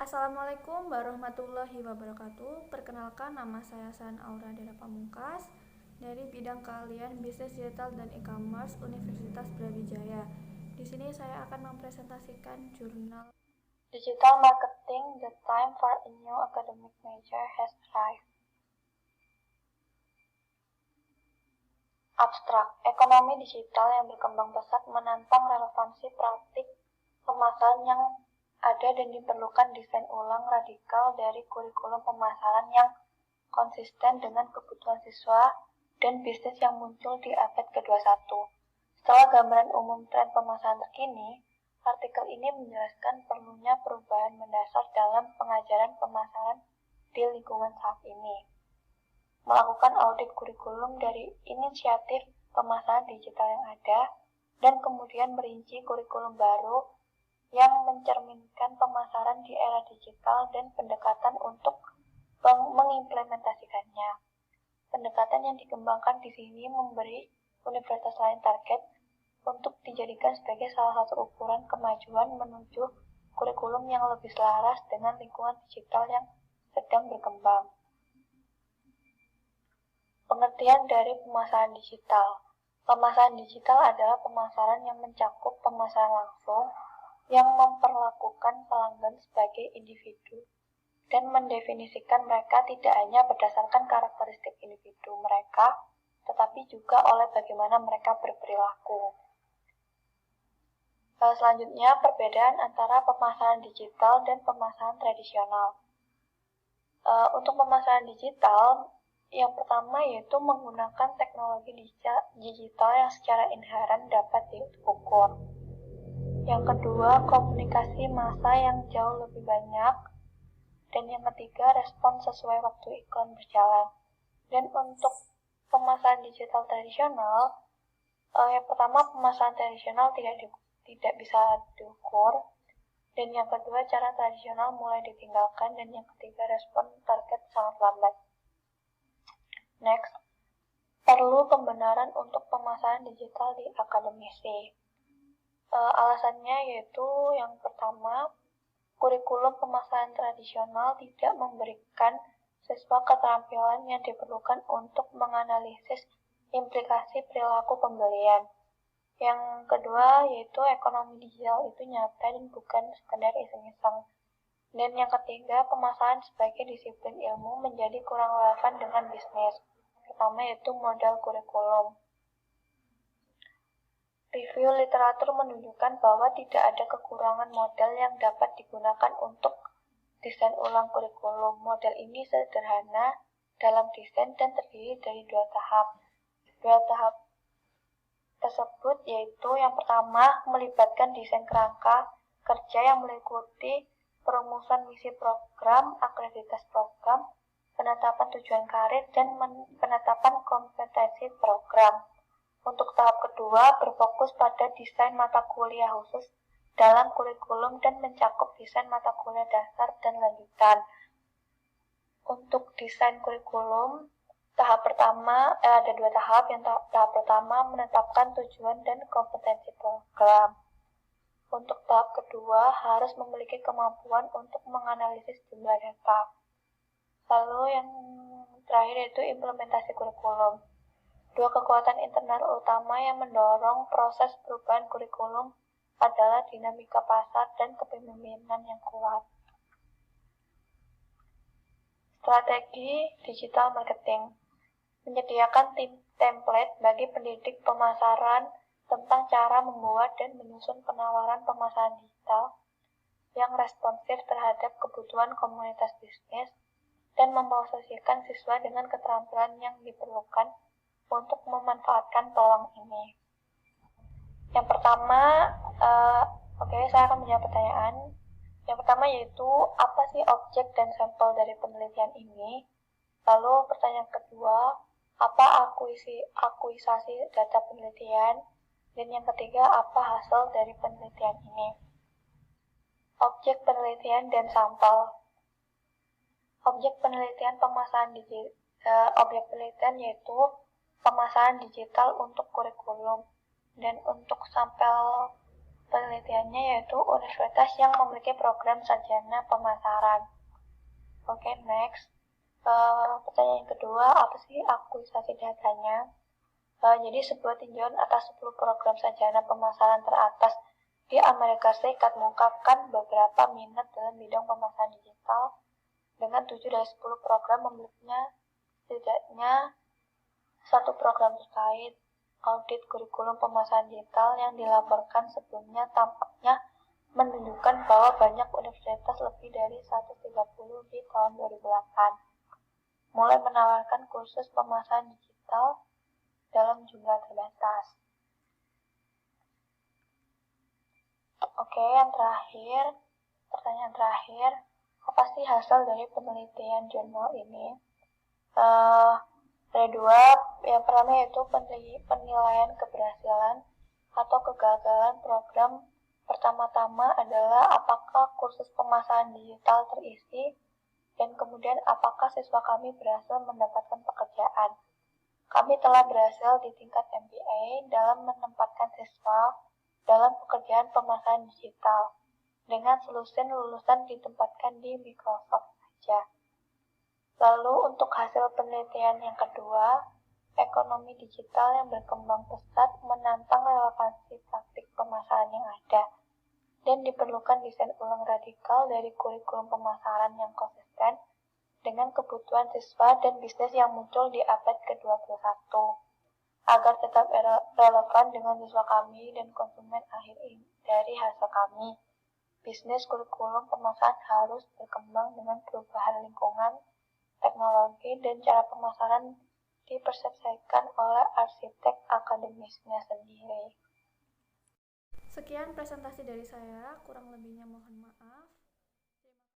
Assalamualaikum warahmatullahi wabarakatuh. Perkenalkan, nama saya San Aura Dera Pamungkas dari bidang keahlian Bisnis Digital dan E-commerce Universitas Brawijaya. Di sini saya akan mempresentasikan jurnal Digital Marketing. The time for a new academic major has arrived. Abstrak, ekonomi digital yang berkembang pesat menantang relevansi praktik pemasaran yang ada dan diperlukan desain ulang radikal dari kurikulum pemasaran yang konsisten dengan kebutuhan siswa dan bisnis yang muncul di abad ke-21. Setelah gambaran umum tren pemasaran terkini, artikel ini menjelaskan perlunya perubahan mendasar dalam pengajaran pemasaran di lingkungan saat ini. Melakukan audit kurikulum dari inisiatif pemasaran digital yang ada, dan kemudian merinci kurikulum baru yang mencerminkan pemasaran di era digital dan pendekatan untuk mengimplementasikannya. Pendekatan yang dikembangkan di sini memberi universitas lain target untuk dijadikan sebagai salah satu ukuran kemajuan menuju kurikulum yang lebih selaras dengan lingkungan digital yang sedang berkembang. Pengertian dari pemasaran digital. Pemasaran digital adalah pemasaran yang mencakup pemasaran langsung, yang memperlakukan pelanggan sebagai individu dan mendefinisikan mereka tidak hanya berdasarkan karakteristik individu mereka, tetapi juga oleh bagaimana mereka berperilaku. Selanjutnya, perbedaan antara pemasaran digital dan pemasaran tradisional. Untuk pemasaran digital, yang pertama yaitu menggunakan teknologi digital yang secara inheren dapat diukur. Yang kedua, komunikasi massa yang jauh lebih banyak. Dan yang ketiga, respon sesuai waktu iklan berjalan. Dan untuk pemasaran digital tradisional, yang pertama, pemasaran tradisional tidak bisa diukur. Dan yang kedua, cara tradisional mulai ditinggalkan. Dan yang ketiga, respon target sangat lambat. Next, perlu pembenaran untuk pemasaran digital di akademisi. Alasannya yaitu yang pertama, kurikulum pemasaran tradisional tidak memberikan siswa keterampilan yang diperlukan untuk menganalisis implikasi perilaku pembelian. Yang kedua yaitu ekonomi digital itu nyata dan bukan sekedar iseng-iseng. Dan yang ketiga, pemasaran sebagai disiplin ilmu menjadi kurang relevan dengan bisnis. Pertama yaitu modal kurikulum. Review literatur menunjukkan bahwa tidak ada kekurangan model yang dapat digunakan untuk desain ulang kurikulum. Model ini sederhana dalam desain dan terdiri dari dua tahap. Dua tahap tersebut yaitu yang pertama, melibatkan desain kerangka kerja yang meliputi perumusan misi program, akreditasi program, penetapan tujuan karir, dan penetapan kompetensi program. Untuk tahap kedua, berfokus pada desain mata kuliah khusus dalam kurikulum dan mencakup desain mata kuliah dasar dan lanjutan. Untuk desain kurikulum, tahap pertama ada dua tahap. Yang tahap pertama menetapkan tujuan dan kompetensi program. Untuk tahap kedua harus memiliki kemampuan untuk menganalisis jumlah data. Lalu yang terakhir yaitu implementasi kurikulum. Dua kekuatan internal utama yang mendorong proses perubahan kurikulum adalah dinamika pasar dan kepemimpinan yang kuat. Strategi digital marketing. Menyediakan template bagi pendidik pemasaran tentang cara membuat dan menyusun penawaran pemasaran digital yang responsif terhadap kebutuhan komunitas bisnis dan memposisikan siswa dengan keterampilan yang diperlukan untuk memanfaatkan peluang ini. Yang pertama, saya akan menjawab pertanyaan. Yang pertama yaitu, apa sih objek dan sampel dari penelitian ini? Lalu pertanyaan kedua, apa akuisasi data penelitian? Dan yang ketiga, apa hasil dari penelitian ini? Objek penelitian dan sampel. Objek penelitian objek penelitian yaitu pemasaran digital untuk kurikulum, dan untuk sampel penelitiannya yaitu universitas yang memiliki program sarjana pemasaran. Oke, next. Pertanyaan kedua, apa sih akuisasi datanya? Jadi sebuah tinjauan atas 10 program sarjana pemasaran teratas di Amerika Serikat mengungkapkan beberapa minat dalam bidang pemasaran digital dengan 7 dari 10 program memilikinya setidaknya satu program terkait audit kurikulum pemasaran digital yang dilaporkan sebelumnya tampaknya menunjukkan bahwa banyak universitas lebih dari 130 di tahun 2008 mulai menawarkan kursus pemasaran digital dalam jumlah terbatas. Oke, yang terakhir, pertanyaan terakhir, apa sih hasil dari penelitian jurnal ini? Ada dua, yang pertama yaitu penilaian keberhasilan atau kegagalan program. Pertama-tama adalah apakah kursus pemasaran digital terisi, dan kemudian apakah siswa kami berhasil mendapatkan pekerjaan. Kami telah berhasil di tingkat MBA dalam menempatkan siswa dalam pekerjaan pemasaran digital, dengan selusin lulusan ditempatkan di Microsoft saja. Lalu untuk hasil penelitian yang kedua, ekonomi digital yang berkembang pesat menantang relevansi praktik pemasaran yang ada, dan diperlukan desain ulang radikal dari kurikulum pemasaran yang konsisten dengan kebutuhan siswa dan bisnis yang muncul di abad ke-21, agar tetap relevan dengan siswa kami dan konsumen akhir dari hasil kami. Bisnis kurikulum pemasaran harus berkembang dengan perubahan lingkungan, teknologi, dan cara pemasaran dipersepsikan oleh arsitek akademisnya sendiri. Sekian presentasi dari saya, kurang lebihnya mohon maaf.